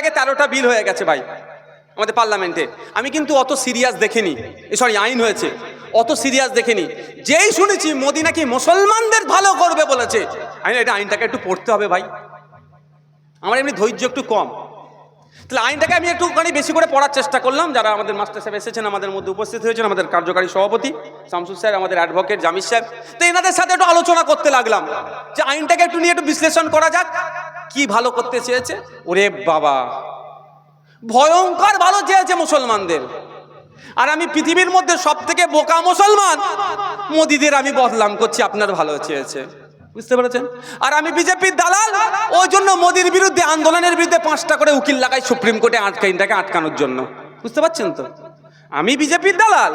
আগে 13টা বিল হয়ে গেছে ভাই আমাদের পার্লামেন্টে। আমি কিন্তু অত সিরিয়াস দেখিনি, সরি আইন হয়েছে, অত সিরিয়াস দেখিনি। যেই শুনেছি মোদি নাকি মুসলমানদের ভালো করবে বলেছে, আমি এটা আইনটাকে একটু পড়তে হবে ভাই, আমার এমনি ধৈর্য একটু কম। তাহলে আইনটাকে আমি একটুখানি বেশি করে পড়ার চেষ্টা করলাম। যারা আমাদের মাস্টার সাহেব এসেছেন, আমাদের মধ্যে উপস্থিত হয়েছেন, আমাদের কার্যকারী সভাপতি শামসুল স্যার, আমাদের অ্যাডভোকেট জামির সাহেব, তো এনাদের সাথে একটু আলোচনা করতে লাগলাম যে আইনটাকে একটু নিয়ে একটু বিশ্লেষণ করা যাক, কি ভালো করতে চেয়েছে। ওরে বাবা, ভয়ঙ্কর ভালো চেয়েছে মুসলমানদের। আর আমি পৃথিবীর মধ্যে সব থেকে বোকা মুসলমান, মোদিদের আমি বদনাম করছি আপনার ভালো চেয়েছে, বুঝতে পেরেছেন? আর আমি বিজেপির দালাল, ওই জন্য মোদির বিরুদ্ধে আন্দোলনের বিরুদ্ধে 5টা করে উকিল লাগাই সুপ্রিম কোর্টে আইনটাকে আটকানোর জন্য, বুঝতে পারছেন তো? আমি বিজেপির দালাল,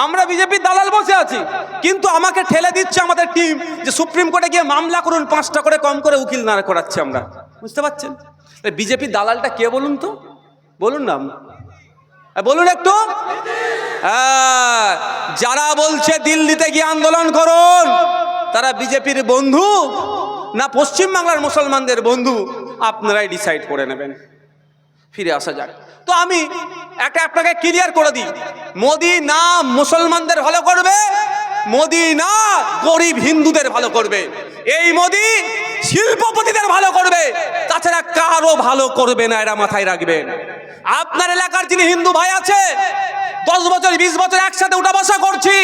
আমরা বিজেপির দালাল বসে আছি, কিন্তু আমাকে ঠেলে দিচ্ছে আমাদের টিম যে সুপ্রিম কোর্টে গিয়ে মামলা করুন, 5টা করে কম করে উকিল না করাচ্ছি আমরা, বুঝতে পারছেন? বিজেপির দালালটা কে বলুন তো, বলুন না, বলুন একটু। যারা বলছে দিল্লিতে গিয়ে আন্দোলন করুন, তারা বিজেপির বন্ধু না পশ্চিমবাংলার মুসলমানদের বন্ধু, আপনারাই ডিসাইড করে নেবেন। ফিরে আসা যাক। তো আমি আপনাকে ক্লিয়ার করে দিই, মোদি না মুসলমানদের ভালো করবে, মোদি না গরিব হিন্দুদের ভালো করবে, এই মোদি শিল্পপতিদের ভালো করবে, তাছাড়া কারো ভালো করবে না, এরা মাথায় রাখবেন। আপনার এলাকার যিনি হিন্দু ভাই আছে, 10 বছর 20 বছর একসাথে উঠা বসা করছি,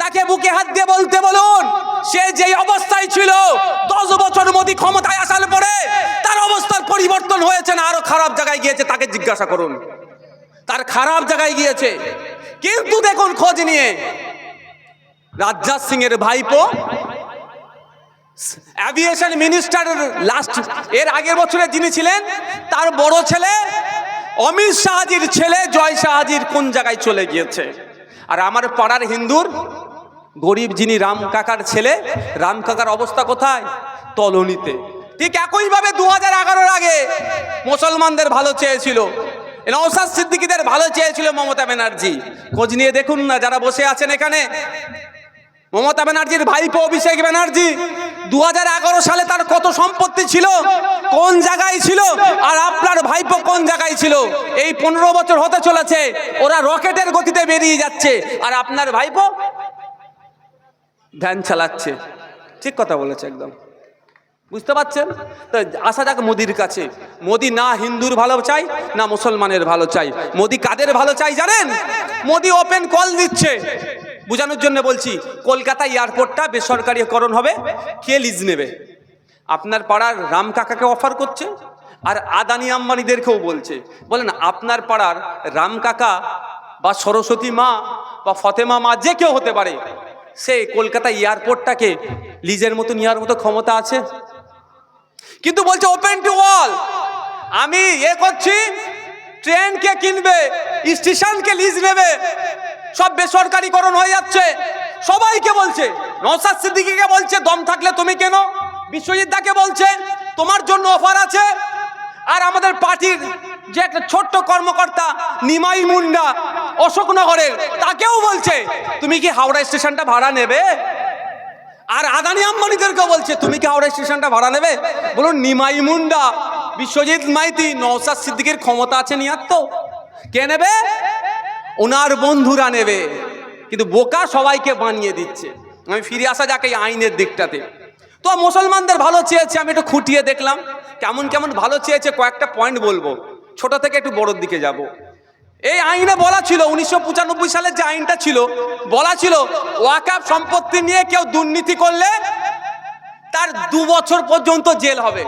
তাকে বুকে হাত দিয়ে বলতে বলুন, সে যেই অবস্থায় ছিল 10 বছর মোদি ক্ষমতায় আসার পরে তার অবস্থার পরিবর্তন হয়েছে না আরো খারাপ জায়গায় গিয়েছে, তাকে জিজ্ঞাসা করুন, তার খারাপ জায়গায় গিয়েছে। কিন্তু দেখুন খোঁজ নিয়ে, রাজনাথ সিং এর ভাইপো অ্যাভিয়েশন মিনিস্টার এর আগের বছরে যিনি ছিলেন, তার বড় ছেলে অমিত শাহজির ছেলে জয় শাহজির কোন জায়গায় চলে গিয়েছে। আর আমার পাড়ার হিন্দুর গরিব যিনি রাম কাকার ছেলে, রাম কাকার অবস্থা কোথায়? তলনিতে। ঠিক একইভাবে 2011-এর আগে মুসলমানদের ভালো চেয়েছিল, নওশাদ সিদ্দিকীদের ভালো চেয়েছিল মমতা ব্যানার্জি। খোঁজ নিয়ে দেখুন না যারা বসে আছেন এখানে, মমতা ব্যানার্জির ভাইপো অভিষেক ব্যানার্জি 2011 সালে তার কত সম্পত্তি ছিল, কোন জায়গায় ছিল, আর আপনার ভাইপো কোন জায়গায় ছিল? এই 15 বছর হতে চলেছে, ওরা রকেটের গতিতে বেরিয়ে যাচ্ছে, আর আপনার ভাইপো ভ্যান চালাচ্ছে। ঠিক কথা বলেছে একদম, বুঝতে পারছেন? তো আসা যাক মোদির কাছে। মোদি না হিন্দুর ভালো চাই না মুসলমানের ভালো চাই, মোদি কাদের ভালো চাই জানেন? মোদি ওপেন কল দিচ্ছে, বোঝানোর জন্য বলছি, কলকাতা এয়ারপোর্টটা বেসরকারিকরণ হবে, কে লিজ নেবে? আপনার পাড়ার রাম কাকাকে অফার করছে, আর আদানি আম্বানিদেরকেও বলছে। বলেন আপনার পাড়ার রাম কাকা বা সরস্বতী মা বা ফতেমা মা যে কেউ হতে পারে, সে কলকাতা এয়ারপোর্টটাকে লিজের মতো নেওয়ার মতো ক্ষমতা আছে? কিন্তু বলছে ওপেন টু অল, আমি করছি, ট্রেনকে কিনবে, স্টেশনকে লিজ নেবে, সব বেসরকারিকরণ হয়ে যাচ্ছে। সবাইকে বলছে, নওশাদ সিদ্দিকীকে বলছে দম থাকলে তুমি কেন, বিশ্বজিৎ দাকে বলছে তোমার জন্য অফার আছে, আর আমাদের পার্টির যে একটা ছোট্ট কর্মকর্তা নিমাই মুন্ডা অশোকনগরের, তাকেও বলছে তুমি কি হাওড়া স্টেশনটা ভাড়া নেবে? আর আদানি আম্বানিদেরকেও বলছে তুমি কি হাওড়া স্টেশনটা ভাড়া নেবে? বলুন নিমাই মুন্ডা, বিশ্বজিৎ মাইতি, নওশাদ সিদ্দিকীর ক্ষমতা আছে নিয়ার? তো কে নেবে? ওনার বন্ধুরা নেবে। কিন্তু বোকা সবাইকে বানিয়ে দিচ্ছে। আমি ফিরে আসা যাক এই আইনের দিকটাতে। তো মুসলমানদের ভালো চেয়েছে, আমি একটু খুঁটিয়ে দেখলাম কেমন কেমন ভালো চেয়েছে। কয়েকটা পয়েন্ট বলবো, ছোট থেকে একটু বড়র দিকে যাব। এই আইনে বলা ছিল, 1995 সালের যে আইনটা ছিল, বলা ছিল ওয়াকফ সম্পত্তি নিয়ে কেউ দুর্নীতি করলে তার 2 বছর পর্যন্ত জেল হবে।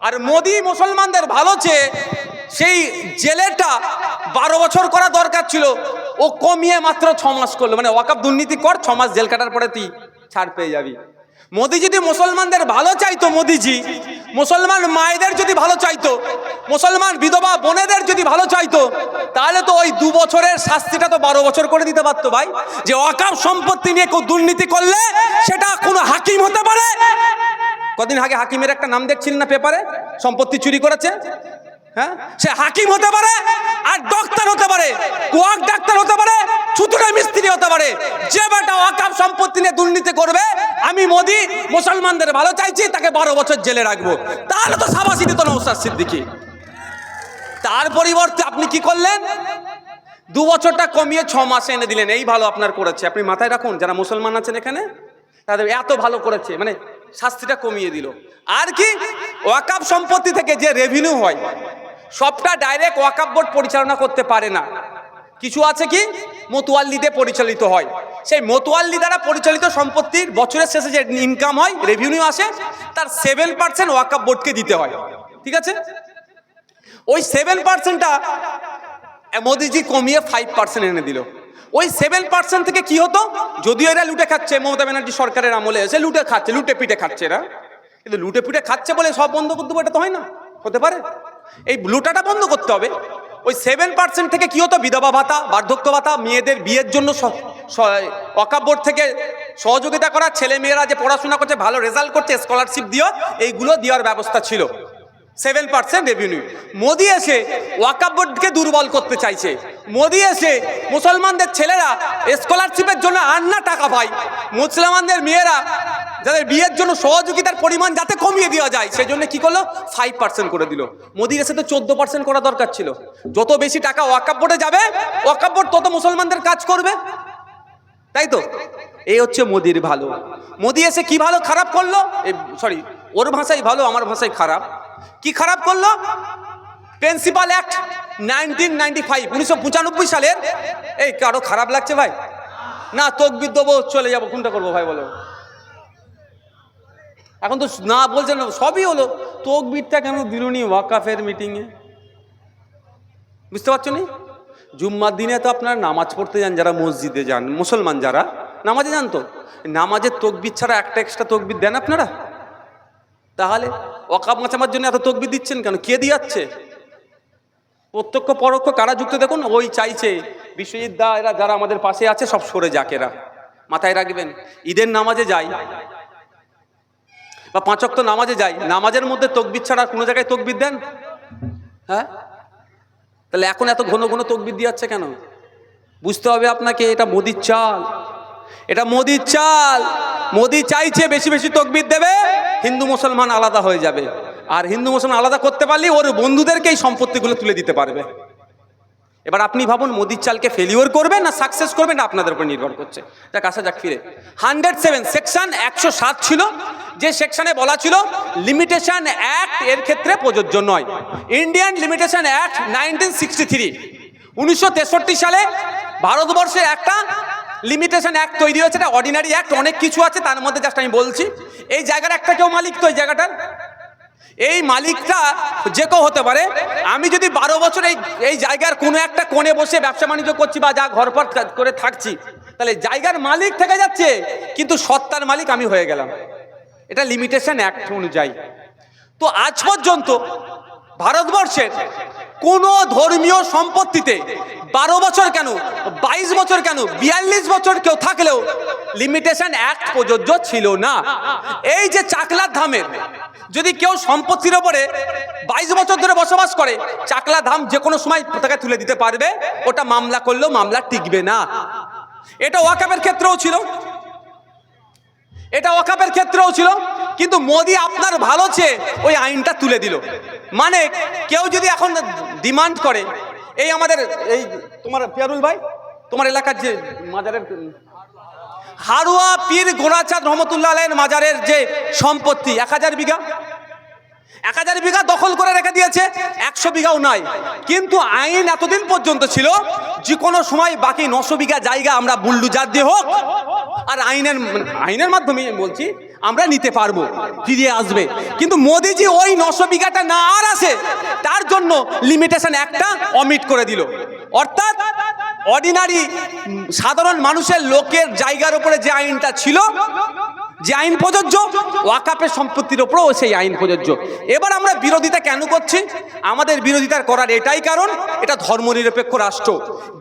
আর মোদি মুসলমানদের ভালো চেয়ে সেই জেলেটা 12 বছর করা দরকার ছিল, ও কমিয়ে মাত্র 6 মাস করলো। মানে ওয়াকফ দুর্নীতি কর, 6 মাস জেল কাটার পরে তুই ছাড় পেয়ে যাবি। মোদি যদি মুসলমানদের ভালো চাইতো, মোদিজি মুসলমান মায়েদের যদি ভালো চাইতো, মুসলমান বিধবা বোনেদের যদি ভালো চাইতো, তাহলে তো ওই 2 বছরের শাস্তিটা তো 12 বছর করে দিতে পারতো ভাই। যে ওয়াকফ সম্পত্তি নিয়ে কেউ দুর্নীতি করলে সেটা কোনো হাকিম হতে পারে। কদিন আগে হাকিমের একটা নাম দেখছিলেন না পেপারে, সম্পত্তি চুরি করেছে। হ্যাঁ, সে হাকিম হতে পারে, আর ডাক্তার হতে পারে, কোয়াক ডাক্তার হতে পারে, ছুতুরে মিস্ত্রি হতে পারে। যে বেটা ওয়াকফ সম্পত্তি নিয়ে দুর্নীতি করবে, আমি মোদি মুসলমানদের ভালো চাইছি, তাকে 12 বছর জেলে রাখবো। তাহলে তো সাবাসী দিত নওশাদ সিদ্দিকী। তার পরিবর্তে আপনি কি করলেন? 2 বছরটা কমিয়ে 6 মাসে এনে দিলেন। এই ভালো আপনার করেছে। আপনি মাথায় রাখুন, যারা মুসলমান আছেন এখানে, তাদের এত ভালো করেছে, মানে শাস্তিটা কমিয়ে দিল। আর কি, ওয়াকাফ সম্পত্তি থেকে যে রেভিনিউ হয় সবটা ডাইরেক্ট ওয়াকাফ বোর্ড পরিচালনা করতে পারে না। কিছু আছে কি মোতওয়াল্লিতে পরিচালিত হয়। সেই মোতওয়াল্লি দ্বারা পরিচালিত সম্পত্তির বছরের শেষে যে ইনকাম হয়, রেভিনিউ আসে, তার 7% ওয়াকাফ বোর্ডকে দিতে হয়। ঠিক আছে, ওই 7%টা মোদিজি কমিয়ে 5% এনে দিল। ওই 7% থেকে কি হতো, যদিও এরা লুটে খাচ্ছে, মমতা ব্যানার্জি সরকারের আমলে এসে লুটে খাচ্ছে, লুটে পিটে খাচ্ছে এরা, কিন্তু লুটে পিটে খাচ্ছে বলে সব বন্ধ করতে পারে, এটা তো হয় না, হতে পারে। এই লুটাটা বন্ধ করতে হবে। ওই 7% থেকে কি হতো, বিধবা ভাতা, বার্ধক্য ভাতা, মেয়েদের বিয়ের জন্য ওয়াকাফ বোর্ড থেকে সহযোগিতা করা, ছেলে মেয়েরা যে পড়াশোনা করছে, ভালো রেজাল্ট করছে, স্কলারশিপ দিও, এইগুলো দেওয়ার ব্যবস্থা ছিল। 7% রেভিনিউ। মোদি এসে ওয়াকাফ বোর্ডকে দুর্বল করতে চাইছে। মোদি এসে মুসলমানদের ছেলেরা স্কলারশিপের জন্য আন্না টাকা পায়, মুসলমানদের মেয়েরা যাদের বিয়ের জন্য সহযোগিতার পরিমাণ যাতে কমিয়ে দেওয়া যায়, সেজন্য কি করলো, 5% করে দিল। মোদির এসে তো 14% করা দরকার ছিল। যত বেশি টাকা ওয়াকাফ বোর্ডে যাবে, ওয়াকাফ বোর্ড তত মুসলমানদের কাজ করবে, তাই তো? এই হচ্ছে মোদির ভালো। মোদি এসে কি ভালো খারাপ করলো, সরি, ওর ভাষায় ভালো, আমার ভাষায় খারাপ। কি খারাপ করলো? প্রিন্সিপাল অ্যাক্ট 1995, 1995 সালের। এই কারো খারাপ লাগছে ভাই? না, তকবির দেবো, চলে যাবো, কোনটা করবো ভাই বলো? এখন তো না বলছেন, সবই হলো, তকবিরটা কেন দিলুনি ওয়াকাফের মিটিংয়ে? বুঝতে পারছো নি? জুম্মার দিনে তো আপনারা নামাজ পড়তে যান, যারা মসজিদে যান, মুসলমান যারা নামাজে যান, তো নামাজের তকবির ছাড়া একটা এক্সট্রা তকবির দেন আপনারা? তাহলে ওয়াকাফ মাচামার জন্য এত তকবির দিচ্ছেন কেন? কে দিয়াচ্ছে? প্রত্যক্ষ পরোক্ষ কারা যুক্ত দেখুন। ওই চাইছে বিশ্বজিৎ দা, এরা যারা আমাদের পাশে আছে সব সরে যাক। এরা মাথায় রাখবেন, ঈদের নামাজে যাই বা 5 ওয়াক্ত নামাজে যাই, নামাজের মধ্যে তকবির ছাড়া কোনো জায়গায় তকবির দেন? হ্যাঁ, তাহলে এখন এত ঘন ঘন তকবির দিয়াচ্ছে কেন? বুঝতে হবে আপনাকে, এটা মোদির চাল, এটা মোদির চাল। মোদি চাইছে বেশি বেশি তকবির দেবে, হিন্দু মুসলমান আলাদা হয়ে যাবে। আর হিন্দু মুসলমান আলাদা করতে পারলে ওর বন্ধুদেরকে এই সম্পত্তিগুলো তুলে দিতে পারবে। এবার আপনি ভাবুন, মোদির চালকে ফেলিওর করবে না সাকসেস করবে, না আপনাদের উপর নির্ভর করছে। যাক, আসা যাক ফিরে। 107 সেকশন 107 ছিল, যে সেকশনে বলা ছিল লিমিটেশন অ্যাক্ট এর ক্ষেত্রে প্রযোজ্য নয়। ইন্ডিয়ান লিমিটেশন অ্যাক্ট 1963, 1963 সালে ভারতবর্ষে একটা লিমিটেশন অ্যাক্ট তৈরি হয়েছে। এটা অর্ডিনারি অ্যাক্ট, অনেক কিছু আছে, তার মধ্যে জাস্ট আমি বলছি। এই জায়গার একটা কেউ মালিক তো, এই জায়গাটার এই মালিকটা যে কেউ হতে পারে। আমি যদি 12 বছর এই জায়গার কোনো একটা কোণে বসে ব্যবসা বাণিজ্য করছি বা যা ঘরপর করে থাকছি, তাহলে জায়গার মালিক থেকে যাচ্ছে, কিন্তু সত্তার মালিক আমি হয়ে গেলাম। এটা লিমিটেশন অ্যাক্ট অনুযায়ী। তো আজ পর্যন্ত ভারতবর্ষের কোন ধর্মীয় সম্পত্তিতে 12 বছর কেন, 22 বছর কেন, 42 বছর কেউ থাকলেও লিমিটেশন অ্যাক্ট প্রযোজ্য ছিল না। এই যে চাকলার ধামের যদি কেউ সম্পত্তির ওপরে 22 বছর ধরে বসবাস করে, চাকলা ধাম যে কোনো সময় তাকে তুলে দিতে পারবে, ওটা মামলা করলেও মামলা টিকবে না। এটা ওয়াকাফের ক্ষেত্রেও ছিল, এটা ওয়াকাফের ক্ষেত্রেও ছিল। কিন্তু মোদি আপনার ভালো চেয়ে ওই আইনটা তুলে দিল। মানে কেউ যদি এখন ডিমান্ড করে, এই আমাদের এই তোমার পিয়ারুল ভাই, তোমার এলাকার যে মাজারের হারুয়া পীর গোরাচাঁদ রহমতুল্লাহ আলাইহির মাজারের যে সম্পত্তি 1000 বিঘা, 1000 বিঘা দখল করে রেখে দিয়েছে, 100 বিঘাও নাই। কিন্তু আইন এতদিন পর্যন্ত ছিল যে কোনো সময় বাকি 900 বিঘা জায়গা আমরা বুলডোজার দিয়ে হোক আর আইনের মাধ্যমে বলছি আমরা নিতে পারবো, ফিরে আসবে। কিন্তু মোদিজি ওই 900 বিঘাটা না আর আসে, তার জন্য লিমিটেশন একটা অমিট করে দিল। অর্থাৎ অর্ডিনারি সাধারণ মানুষের লোকের জায়গার উপরে যে আইনটা ছিল, যে আইন প্রযোজ্য, ওয়াকাফের সম্পত্তির উপরেও সেই আইন প্রযোজ্য। এবার আমরা বিরোধিতা কেন করছি? আমাদের বিরোধিতার করার এটাই কারণ, এটা ধর্মনিরপেক্ষ রাষ্ট্র।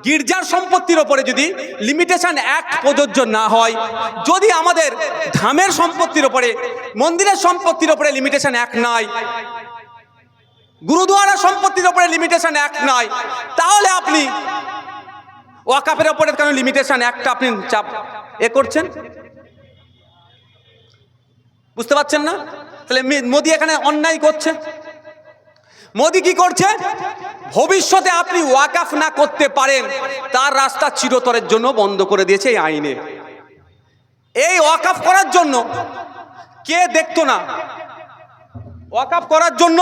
গির্জার সম্পত্তির ওপরে যদি লিমিটেশন অ্যাক্ট প্রযোজ্য না হয়, যদি আমাদের ধামের সম্পত্তির ওপরে, মন্দিরের সম্পত্তির ওপরে লিমিটেশন অ্যাক্ট নাই, গুরুদুয়ারা সম্পত্তির ওপরে লিমিটেশন অ্যাক্ট নাই, তাহলে আপনি ওয়াকাফের ওপরে কেন লিমিটেশন অ্যাক্টটা আপনি চাপ করছেন? বুঝতে পারছেন না? তাহলে মোদি এখানে অন্যায় করছে। মোদি কি করছে? ভবিষ্যতে আপনি ওয়াকাফ না করতে পারেন তার রাস্তা চিরতরের জন্য বন্ধ করে দিয়েছে এই আইনে। এই ওয়াকাফ করার জন্য কে দেখতো না? ওয়াকাফ করার জন্য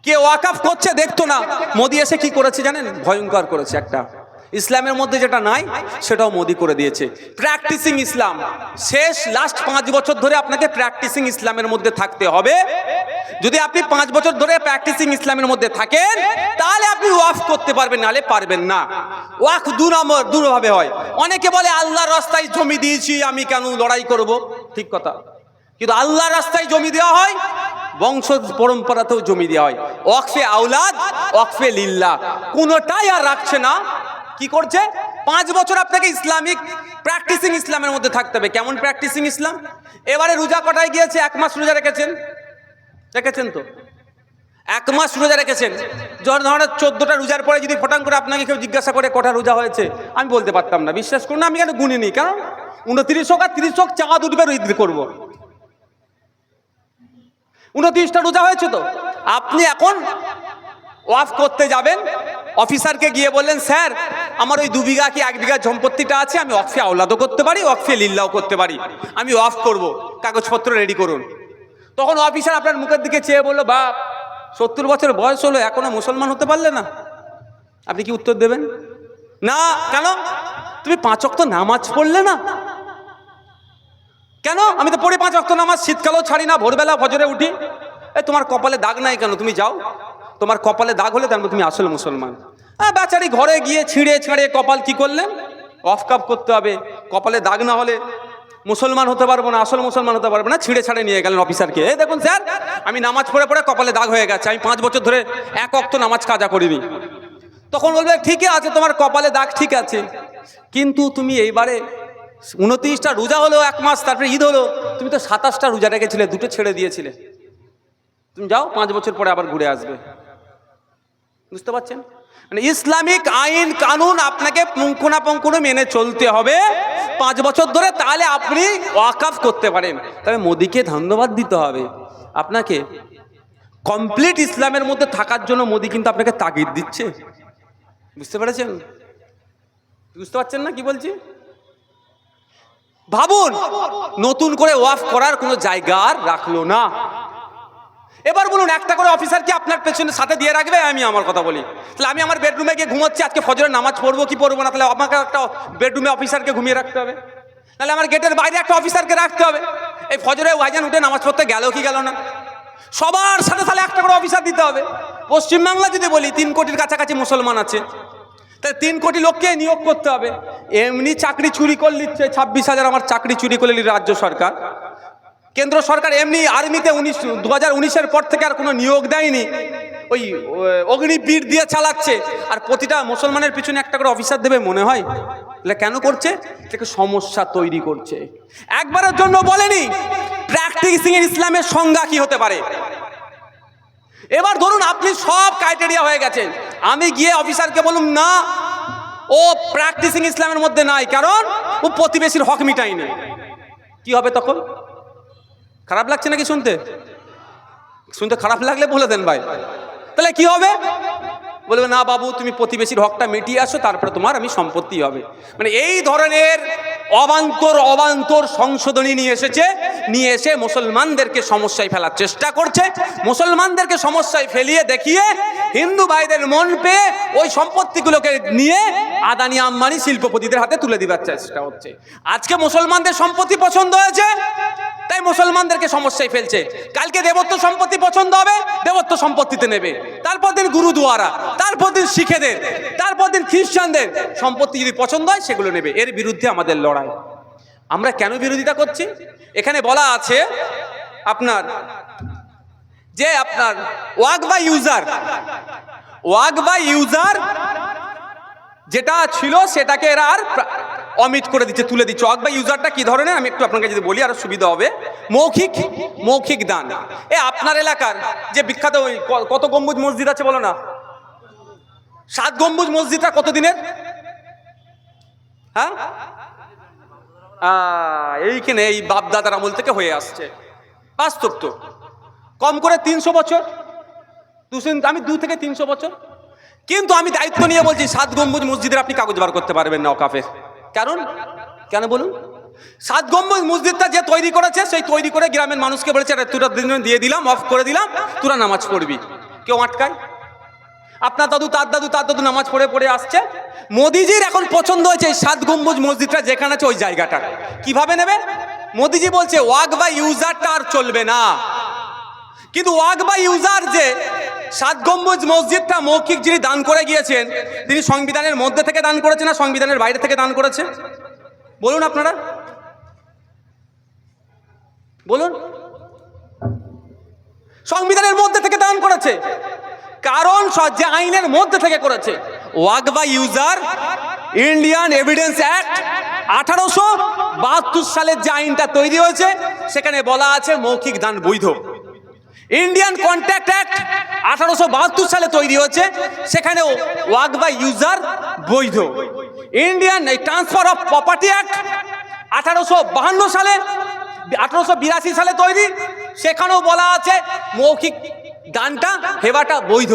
কে ওয়াকাফ করছে দেখতো না। মোদি এসে কি করেছে জানেন? ভয়ঙ্কর করেছে একটা। ইসলামের মধ্যে যেটা নাই সেটাও মোদি করে দিয়েছে। প্র্যাকটিসিং ইসলাম। শেষ লাস্ট 5 বছর ধরে আপনাকে প্র্যাকটিসিং ইসলামের মধ্যে থাকতে হবে। যদি আপনি 5 বছর ধরে প্র্যাকটিসিং ইসলামের মধ্যে থাকেন তাহলে আপনি ওয়াকফ করতে পারবেন, নাহলে পারবেন না। ওয়াকফ দুভাবে হয়। অনেকে বলে আল্লাহর রাস্তায় জমি দিয়েছি, আমি কেন লড়াই করব? ঠিক কথা, কিন্তু আল্লাহর রাস্তায় জমি দেওয়া হয়, বংশ পরম্পরাতেও জমি দেওয়া হয়। ওয়াকফে আওলাদ, ওয়াকফে লিল্লাহ, কোনোটাই আর রাখছে না। কি করছে? 5 বছর আপনাকে ইসলামিক প্র্যাকটিসিং ইসলামের মধ্যে থাকতে হবে। কেমন প্র্যাকটিসিং ইসলাম? এবারে রোজা কটায় গিয়েছে? 1 মাস রোজা রেখেছেন তো 1 মাস রোজা রেখেছেন। ধরেন 14টা রোজার পরে যদি ফটাং করে আপনাকে কেউ জিজ্ঞাসা করে কটা রোজা হয়েছে, আমি বলতে পারতাম না। বিশ্বাস করুন, আমি কেন গুনিনি, কারণ 29 হোক আর 30 হোক, চাঁদ উঠবে ঈদ করবো। 29টা রোজা হয়েছে তো। আপনি এখন ওয়াকফ করতে যাবেন, অফিসারকে গিয়ে বললেন, স্যার আমার ওই 2 বিঘা কি 1 বিঘা সম্পত্তিটা আছে, আমি ওয়াকফে আওলাদও করতে পারি, ওয়াকফে লিল্লাহও করতে পারি, আমি ওয়াকফ করব, কাগজপত্র রেডি করুন। তখন অফিসার আপনার মুখের দিকে চেয়ে বললো, বাপ 70 বছর বয়স হলো এখনো মুসলমান হতে পারলে না? আপনি কি উত্তর দেবেন? না। কেন? তুমি 5 ওয়াক্ত নামাজ পড়লে না। কেন? আমি তো পড়ি 5 ওয়াক্ত নামাজ, শীতকালেও ছাড়ি না, ভোরবেলা ফজরে উঠি। তোমার কপালে দাগ নাই কেন? তুমি যাও, তোমার কপালে দাগ হলে তারপর তুমি আসলে মুসলমান। বেচারি ঘরে গিয়ে ছিঁড়ে কপাল কি করলেন? ওয়াকফ করতে হবে। কপালে দাগ না হলে মুসলমান হতে পারবো না, আসল মুসলমান হতে পারবো না। ছিঁড়ে নিয়ে গেলেন অফিসারকে। দেখুন স্যার, আমি নামাজ পড়ে কপালে দাগ হয়ে গেছে, আমি 5 বছর ধরে 1 ওয়াক্ত নামাজ কাজা করিনি। তখন বলবে, ঠিক আছে তোমার কপালে দাগ ঠিক আছে, কিন্তু তুমি এইবারে 29টা রোজা হলো 1 মাস, তারপরে ঈদ হলো, তুমি তো 27টা রোজা রেখেছিলে, 2টো ছেড়ে দিয়েছিলে। তুমি যাও, 5 বছর পরে আবার ঘুরে আসবে। বুঝতে পারছেন? মানে ইসলামিক আইন কানুন আপনাকে পুঙ্খানুপুঙ্খভাবে মেনে চলতে হবে 5 বছর ধরে, তাহলে আপনি ওয়াকফ করতে পারেন। তবে মোদিকে ধন্যবাদ দিতে হবে। আপনাকে কমপ্লিট ইসলামের মধ্যে থাকার জন্য মোদি কিন্তু আপনাকে তাগিদ দিচ্ছে। বুঝতে পেরেছেন? বুঝতে পারছেন না কি বলছি? ভাবুন, নতুন করে ওয়াকফ করার কোনো জায়গা আর রাখলো না। এবার বলুন, একটা করে অফিসার কি আপনার পেছনে সাথে দিয়ে রাখবে? আমি আমার কথা বলি, তাহলে আমি আমার বেডরুমে গিয়ে ঘুমোচ্ছি, আজকে ফজরের নামাজ পড়বো কি পড়বো না, তাহলে আমাকে একটা বেডরুমে অফিসারকে ঘুমিয়ে রাখতে হবে। তাহলে আমার গেটের বাইরে একটা অফিসারকে রাখতে হবে। এই ফজরে ভাইজান উঠে নামাজ পড়তে গেল কি গেল না, সবার সাথে তাহলে একটা করে অফিসার দিতে হবে। পশ্চিমবাংলা যদি বলি 3 কোটির কাছাকাছি মুসলমান আছে, তাহলে 3 কোটি লোককে নিয়োগ করতে হবে। এমনি চাকরি চুরি করে নিচ্ছে, 26,000 আমার চাকরি চুরি করে নিল রাজ্য সরকার। কেন্দ্র সরকার এমনি আর্মিতে 2019-এর পর থেকে আর কোনো নিয়োগ দেয়নি, ওই অগ্নিবীর দিয়ে চালাচ্ছে। আর প্রতিটা মুসলমানের পিছনে একটা করে অফিসার দেবে মনে হয়? তাহলে কেন করছে? এটাকে সমস্যা তৈরি করছে। একবারের জন্য বলেনি প্র্যাকটিসিং ইসলামের সংজ্ঞা কি হতে পারে। এবার ধরুন আপনি সব ক্রাইটেরিয়া হয়ে গেছেন, আমি গিয়ে অফিসারকে বলুন না ও প্র্যাকটিসিং ইসলামের মধ্যে নাই, কারণ ও প্রতিবেশীর হক মিটায়নি। কি হবে তখন? খারাপ লাগছে নাকি শুনতে? খারাপ লাগলে বলে দেন ভাই। তাহলে কি হবে? বলবে, না বাবু তুমি প্রতিবেশীর হকটা মিটিয়ে আসো, তারপরে তোমার আমি সম্পত্তি হবে। মানে এই ধরনের অবান্তর সংশোধনী নিয়ে এসে মুসলমানদেরকে সমস্যায় ফেলার চেষ্টা করছে। মুসলমানদেরকে সমস্যায় ফেলিয়ে দেখিয়ে হিন্দু ভাইদের মন পেয়ে ওই সম্পত্তিগুলোকে নিয়ে আদানি আম্বানি শিল্পপতিদের হাতে তুলে দিবার চেষ্টা হচ্ছে। আজকে মুসলমানদের সম্পত্তি পছন্দ হয়েছে, তাই মুসলমানদেরকে সমস্যায় ফেলছে। কালকে দেবত্ব সম্পত্তি পছন্দ হবে, দেবত্ব সম্পত্তিতে নেবে। তারপর দিন গুরুদুয়ারা, তারপর দিন শিখেদের, তারপর দিন খ্রিস্টানদের সম্পত্তি যদি পছন্দ হয় সেগুলো নেবে। এর বিরুদ্ধে আমাদের লড়াই। আমরা কেন বিরোধিতা করছি? এখানে বলা আছে আপনার ওয়াকফ বাই ইউজার যেটা ছিল সেটাকে এরা আর অমিট করে দিচ্ছে, তুলে দিচ্ছে। ওয়াকফ বাই ইউজারটা কি ধরনের আমি একটু আপনাকে যদি বলি আরো সুবিধা হবে। মৌখিক দান। আপনার এলাকার যে বিখ্যাত ওই কত গম্বুজ মসজিদ আছে বলো না, 7 গম্বুজ মসজিদটা কত দিনের? হ্যাঁ, এইখানে এই বাপদাদার আমল থেকে হয়ে আসছে। বাস্তব তো, কম করে 300 বছর। আমি 2 থেকে 300 বছর। কিন্তু আমি দায়িত্ব নিয়ে বলছি 7 গম্বুজ মসজিদের আপনি কাগজ বার করতে পারবেন না ওয়াকাফের। কারণ কেন বলুন? 7 গম্বুজ মসজিদটা যে তৈরি করেছে, সেই তৈরি করে গ্রামের মানুষকে বলেছে তোরা দিয়ে দিলাম, অফ করে দিলাম, তোরা নামাজ পড়বি। কেউ আটকায়? আপনার দাদু তার দাদু তার দাদু নামাজ পড়ে পড়ে আসছে। মোদিজির এখন পছন্দ হয়েছে 7 গম্বুজ মসজিদটা যেখানে আছে ওই জায়গাটা। কিভাবে নেবে? মোদিজি বলছে ওয়াক বাই ইউজারটা আর চলবে না। কিন্তু ওয়াক বাই ইউজার যে 7 গম্বুজ মসজিদটা মৌখিক যিনি দান করে গিয়েছেন, তিনি সংবিধানের মধ্যে থেকে দান করেছে না সংবিধানের বাইরে থেকে দান করেছে? বলুন আপনারা, বলুন। সংবিধানের মধ্যে থেকে দান করেছে। কারণ যে আইনের মধ্যে থেকে করেছে, ওয়াক বাই ইউজার ইন্ডিয়ান এভিডেন্স অ্যাক্ট 1872 সালের যে আইনটা তৈরি হয়েছে, সেখানে বলা আছে মৌখিক দান বৈধ। ইন্ডিয়ান কন্ট্রাক্ট অ্যাক্ট 1872 সালে তৈরি হয়েছে, সেখানেও ওয়াক বাই ইউজার বৈধ। Indian transfer of property act 1852 সালে 1882 সালে তৈরি, সেখানেও বলা আছে মৌখিক দানটা হেবাটা বৈধ।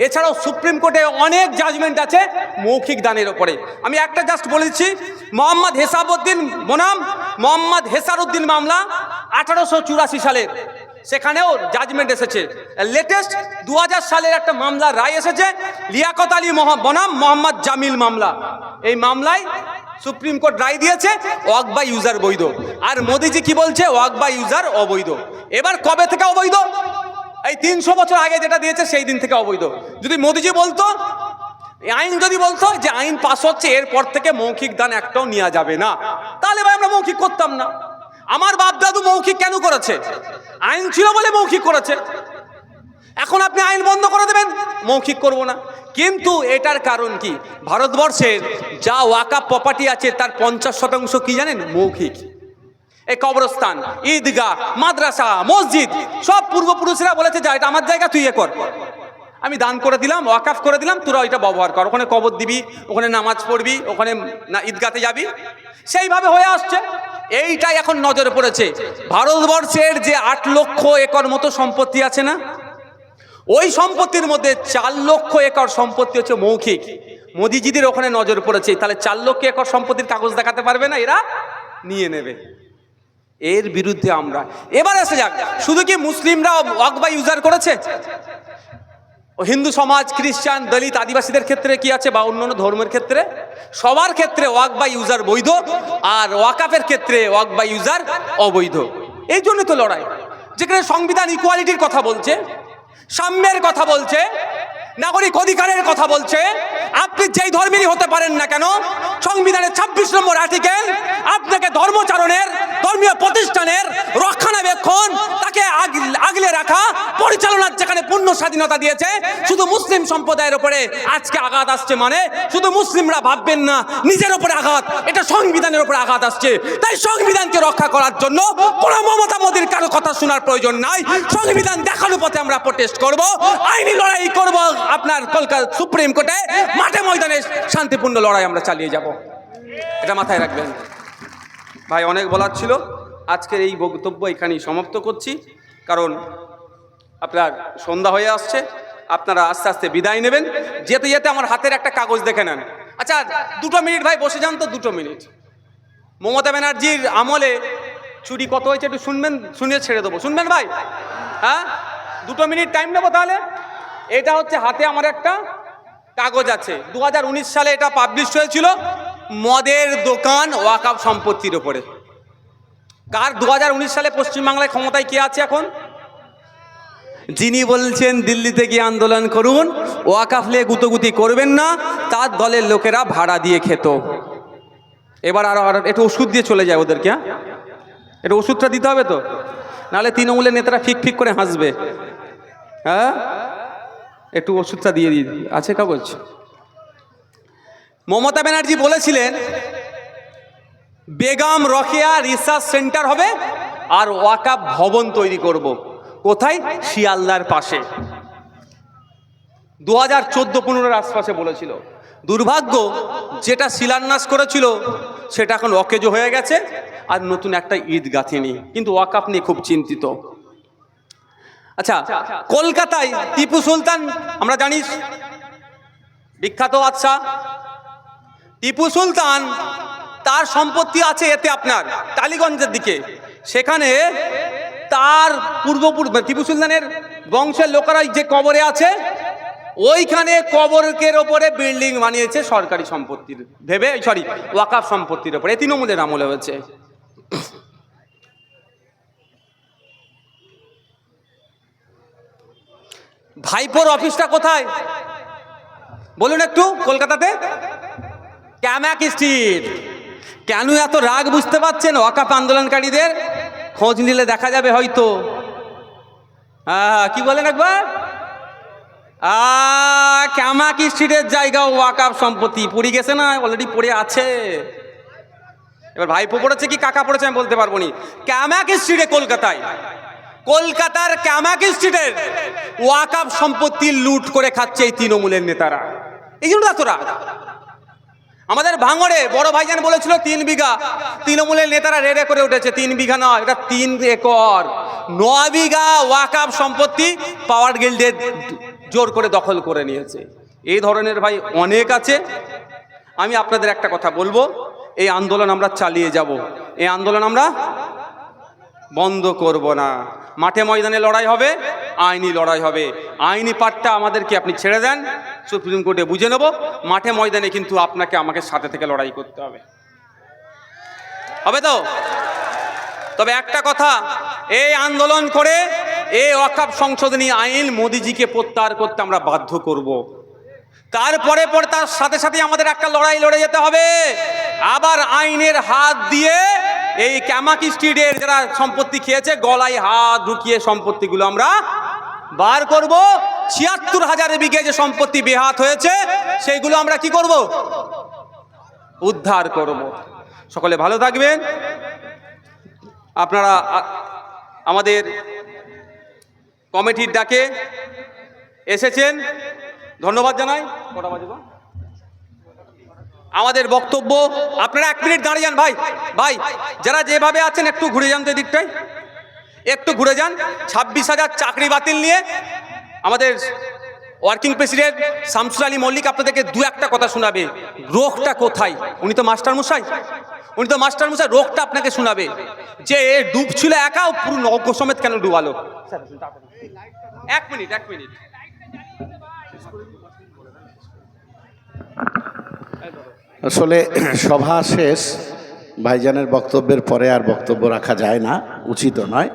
এছাড়াও সুপ্রিম কোর্টে অনেক জাজমেন্ট আছে মৌখিক দানের ওপরে। আমি একটা জাস্ট বলেছি, মোহাম্মদ হেসাবউদ্দিন বনাম মোহাম্মদ হেসারউদ্দিন মামলা 1884 সালের, সেখানেও জাজমেন্ট এসেছে। লেটেস্ট 2000 সালের একটা মামলা রায় এসেছে, লিয়াকত আলী বনাম মোহাম্মদ জামিল মামলা। এই মামলায় সুপ্রিম কোর্ট রায় দিয়েছে ওয়াক বাই ইউজার বৈধ। আর মোদিজি কি বলছে? ওয়াক বাই ইউজার অবৈধ। এবার কবে থেকে অবৈধ? এই 300 বছর আগে যেটা দিয়েছে সেই দিন থেকে অবৈধ। যদি মোদিজি বলতো, আইন যদি বলতো যে আইন পাস হচ্ছে এরপর থেকে মৌখিক দান একটাও নেওয়া যাবে না, তাহলে ভাই আমরা মৌখিক করতাম না। আমার বাপ দাদু মৌখিক কেন করেছে? আইন ছিল বলে মৌখিক করেছে। এখন আপনি আইন বন্ধ করে দেবেন, মৌখিক করব না। কিন্তু এটার কারণ কি? ভারতবর্ষের যা ওয়াকাফ প্রপার্টি আছে তার 50% কি জানেন? মৌখিক। এই কবরস্থান, ঈদগাহ, মাদ্রাসা, মসজিদ সব পূর্বপুরুষরা বলেছে যা এটা আমার জায়গা, তুই এ কর। আমি দান করে দিলাম, ওয়াকাফ করে দিলাম, তোরা ওইটা ব্যবহার কর। ওখানে কবর দিবি, ওখানে নামাজ পড়বি, ওখানে না ঈদগাতে যাবি, সেইভাবে হয়ে আসছে। এইটাই এখন নজরে পড়েছে। ভারতবর্ষের যে 8 লক্ষ একর মতো সম্পত্তি আছে না, ওই সম্পত্তির মধ্যে 4 লক্ষ একর সম্পত্তি হচ্ছে মৌখিক। মোদিজিদের ওখানে নজর পড়েছে, তাহলে 4 লক্ষ একর সম্পত্তির কাগজ দেখাতে পারবে না, এরা নিয়ে নেবে। এর বিরুদ্ধে আমরা এবার এসে যাক, শুধু কি মুসলিমরা ওয়াক বাই ইউজার করেছে? হিন্দু সমাজ, খ্রিস্টান, দলিত, আদিবাসীদের ক্ষেত্রে কি আছে, বা অন্যান্য ধর্মের ক্ষেত্রে, সবার ক্ষেত্রে ওয়াক বাই ইউজার বৈধ, আর ওয়াকাফের ক্ষেত্রে ওয়াক বাই ইউজার অবৈধ। এই জন্য তো লড়াই। যেখানে সংবিধান ইকুয়ালিটির কথা বলছে, সাম্যের কথা বলছে, নাগরিক অধিকারের কথা বলছে, আপনি যেই ধর্মেরই হতে পারেন না কেন, সংবিধানের 26 নম্বর আর্টিকেল আপনাকে ধর্মচারণের, ধর্মীয় প্রতিষ্ঠানের রক্ষণাবেক্ষণ, তাকে আগলে রাখা, পরিচালনার যেখানে পূর্ণ স্বাধীনতা দিয়েছে। শুধু মুসলিম সম্প্রদায়ের উপরে আজকে আঘাত আসছে, মানে শুধু মুসলিমরা ভাববেন না নিজের উপরে আঘাত, এটা সংবিধানের উপরে আঘাত আসছে। তাই সংবিধানকে রক্ষা করার জন্য কোনো মমতা মোদির কারো কথা শোনার প্রয়োজন নাই। সংবিধান দেখানোর পথে আমরা প্রোটেস্ট করব, আইনি লড়াই করব। আপনার কলকাতা সুপ্রিম কোর্টে মাঠে ময়দানে শান্তিপূর্ণ লড়াই আমরা চালিয়ে যাব, এটা মাথায় রাখবেন। ভাই অনেক বলার ছিল, আজকের এই বক্তব্য এখানেই সমাপ্ত করছি, কারণ আপনার সন্ধ্যা হয়ে আসছে, আপনারা আস্তে আস্তে বিদায় নেবেন। যেতে যেতে আমার হাতের একটা কাগজ দেখে নেন। আচ্ছা 2 মিনিট ভাই বসে যান তো, 2 মিনিট। মমতা ব্যানার্জির আমলে চুরি কত হয়েছে একটু শুনবেন, শুনে ছেড়ে দেবো, শুনবেন ভাই? হ্যাঁ 2 মিনিট টাইম নেবো তাহলে। এটা হচ্ছে হাতে আমার একটা কাগজ আছে, 2019 সালে এটা পাবলিশ হয়েছিল, মদের দোকান ওয়াকাফ সম্পত্তির ওপরে। কার 2019 সালে পশ্চিমবাংলায় ক্ষমতায় কে আছে এখন? যিনি বলছেন দিল্লিতে গিয়ে আন্দোলন করুন, ওয়াকাফ নিয়ে গুতোগুতি করবেন না, তার দলের লোকেরা ভাড়া দিয়ে খেত। এবার আর একটু ওষুধ দিয়ে চলে যায় ওদেরকে। হ্যাঁ একটু ওষুধটা দিতে হবে তো, নাহলে তৃণমূলের নেতারা ফিক ফিক করে হাসবে। হ্যাঁ একটু ওষুধটা দিয়ে দিই, আছে কাগজ। মমতা ব্যানার্জি বলেছিলেন বেগম রোকেয়া রিসার্চ সেন্টার হবে আর ওয়াকাফ ভবন তৈরি করব। কোথায়? শিয়ালদার পাশে। 2014-15 আশপাশে বলেছিল। দুর্ভাগ্য, যেটা শিলান্যাস করেছিল সেটা এখন অকেজো হয়ে গেছে, আর নতুন একটা ঈদগাহ তিনি, কিন্তু ওয়াকাফ নিয়ে খুব চিন্তিত। আচ্ছা, কলকাতায় টিপু সুলতান আমরা জানি বিখ্যাত বাদশাহ। টিপু সুলতান তার সম্পত্তি আছে এতে আপনার টালিগঞ্জের দিকে, সেখানে তার টিপু সুলতানের বংশের লোকেরা যে কবরে আছে ওইখানে কবরের ওপরে বিল্ডিং বানিয়েছে সরকারি সম্পত্তির ভেবে, ওয়াকাফ সম্পত্তির ওপরে। তৃণমূলের আমলে হয়েছে। ভাইপোর অফিসটা কোথায় বলুন একটু? কলকাতাতে ক্যামাক স্ট্রিট। কেন এত রাগ বুঝতে পারছেন? ওয়াকাফ আন্দোলনকারীদের খোঁজ নিলে দেখা যাবে হয়তো। কি বলেন একবার? ক্যামাক স্ট্রিটের জায়গা ওয়াকাফ সম্পত্তি পড়ে গেছে না, অলরেডি পড়ে আছে। এবার ভাইপো পড়েছে কি কাকা পড়েছে আমি বলতে পারবো না। ক্যামাক স্ট্রিটে কলকাতার ক্যামাক স্ট্রিটের ওয়াকাফ সম্পত্তি লুট করে খাচ্ছে এই তৃণমূলের নেতারা। এই জন্য এত রাগ। আমাদের ভাঙড়ে বড় ভাইজান বলেছিল 3 বিঘা, তৃণমূলের নেতারা রেড়ে করে উঠেছে 3 বিঘা নয়, এটা 3 একর 9 বিঘা ওয়াকাফ সম্পত্তি পাওয়ার গিল্ডের জোর করে দখল করে নিয়েছে। এই ধরনের ভাই অনেক আছে। আমি আপনাদের একটা কথা বলবো, এই আন্দোলন আমরা চালিয়ে যাব, এই আন্দোলন আমরা বন্ধ করব না। মাঠে ময়দানে লড়াই হবে, আইনি লড়াই হবে। আইনি পার্টটা আমাদেরকে আপনি ছেড়ে দেন, সুপ্রিম কোর্টে বুঝে নেব। মাঠে ময়দানে কিন্তু আপনাকে আমাকে সাথে থেকে লড়াই করতে হবে, হবে তো? তবে একটা কথা, এই আন্দোলন করে এই ওয়াকাফ সংশোধনী আইন মোদিজিকে প্রত্যাহার করতে আমরা বাধ্য করব। তারপরে তার সাথে সাথে আমাদের একটা লড়াই লড়ে যেতে হবে, আবার আইনের হাত দিয়ে এই ক্যামাক স্ট্রিটের যারা সম্পত্তি খেয়েছে গলায় হাত ঢুকিয়ে সম্পত্তিগুলো আমরা বার করব। ৭৬,০০০ বিঘে যে সম্পত্তি বেহাত হয়েছে সেইগুলো আমরা কি করব? উদ্ধার করব। সকলে ভালো থাকবেন। আপনারা আমাদের কমিটির ডাকে এসেছেন, ধন্যবাদ জানাই। কটা বাজে? আমাদের বক্তব্য আপনারা 1 মিনিট দাঁড়িয়ে যান। ভাই যারা যেভাবে আছেন একটু ঘুরে যান তো এদিকটায়, একটু ঘুরে যান। 26,000 চাকরি বাতিল নিয়ে আমাদের ওয়ার্কিং প্রেসিডেন্ট শামসুল আলী মল্লিক আপনাদেরকে 2-1টা কথা শোনাবে। রোগটা কোথায়? উনি তো মাস্টারমশাই, রোগটা আপনাকে শোনাবে যে ডুবছিল একা, পুরো নৌকো সমেত কেন ডুবালো। 1 মিনিট। আসলে সভা শেষ, ভাইজানের বক্তব্যের পরে আর বক্তব্য রাখা যায় না, উচিত নয়।